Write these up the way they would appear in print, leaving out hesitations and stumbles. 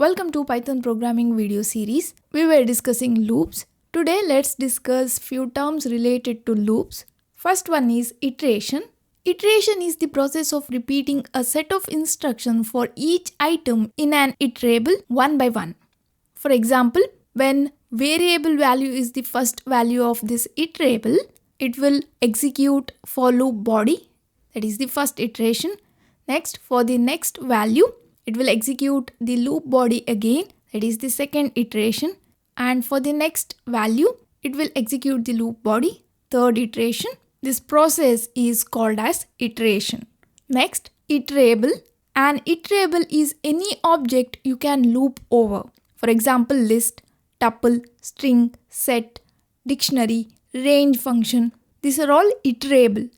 Welcome to Python programming video series. We were discussing loops. Today let's discuss few terms related to loops. First one is iteration. Iteration is the process of repeating a set of instructions for each item in an iterable one by one. For example, when variable value is the first value of this iterable, it will execute for loop body. That is the first iteration. Next, for the next value, it will execute the loop body again. That is the second iteration. And for the next value, it will execute the loop body. Third iteration. This process is called as iteration. Next, iterable. An iterable is any object you can loop over. For example, list, tuple, string, set, dictionary, range function. These are all iterable.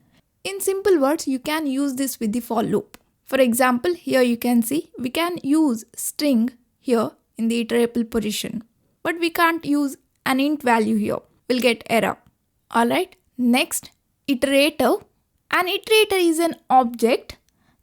In simple words, you can use this with the for loop. For example, here you can see we can use string here in the iterable position, but we can't use an int value here. We'll get error. Alright, next, iterator. An iterator is an object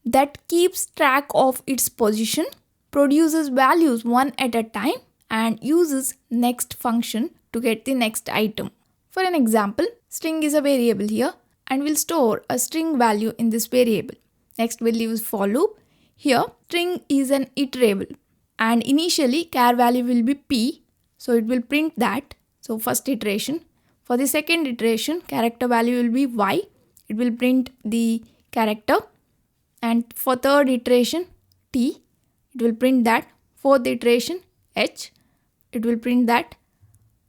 that keeps track of its position, produces values one at a time, and uses next function to get the next item. For an example, string is a variable here and we'll store a string value in this variable. Next, we'll use for loop. Here, string is an iterable and initially char value will be p, so it will print that. So first iteration. For the second iteration, character value will be y. It will print the character. And for third iteration, t, it will print that. Fourth iteration, h, it will print that.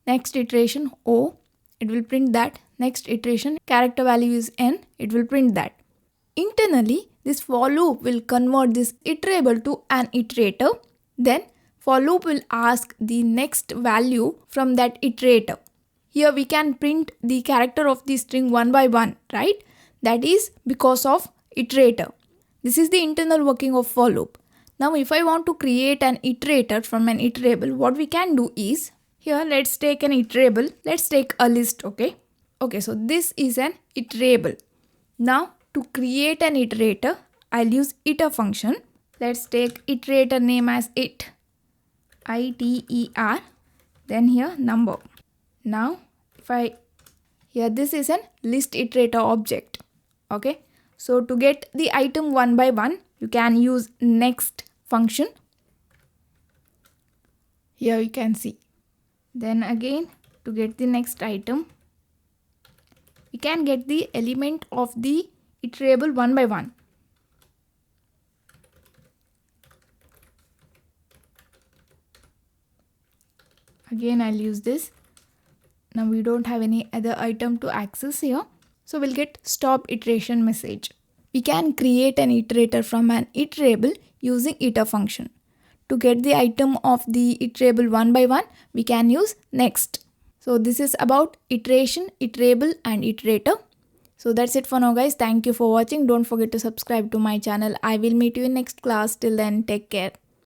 Next iteration, o, it will print that. Next iteration, character value is n, it will print that. Internally, this for loop will convert this iterable to an iterator. Then for loop will ask the next value from that iterator. Here we can print the character of the string one by one, right? That is because of iterator. This is the internal working of for loop. Now if I want to create an iterator from an iterable, what we can do is, here let's take an iterable. Let's take a list, okay? Okay, so this is an iterable. Now to create an iterator, I'll use iter function. Let's take iterator name as it, iter, then here number. Now here this is an list iterator object, okay? So to get the item one by one, you can use next function. Here you can see. Then again, to get the next item, we can get the element of the iterable one by one. Again, I'll use this. Now we don't have any other item to access here. So we'll get stop iteration message. We can create an iterator from an iterable using iter function. To get the item of the iterable one by one, we can use next. So this is about iteration, iterable and iterator. So that's it for now guys. Thank you for watching. Don't forget to subscribe to my channel. I will meet you in next class. Till then, take care.